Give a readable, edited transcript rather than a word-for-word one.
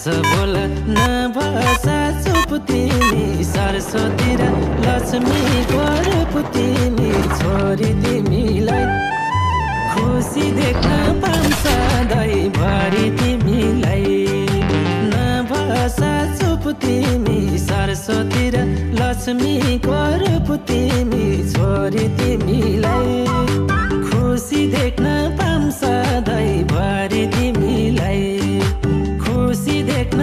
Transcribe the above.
बोल नभसा चुप तिमी सरस्वती र लक्ष्मी स्वरूप तिमी छोरी तिमीलाई खुसी देख्न पाऊँ सधैँभरि तिमीलाई नभसा चुप तिमी सरस्वती र लक्ष्मी स्वरूप तिमी छोरी तिमीलाई खुसी देख्न पाऊँ सधैँभरि तिमीलाई खुसी देख्न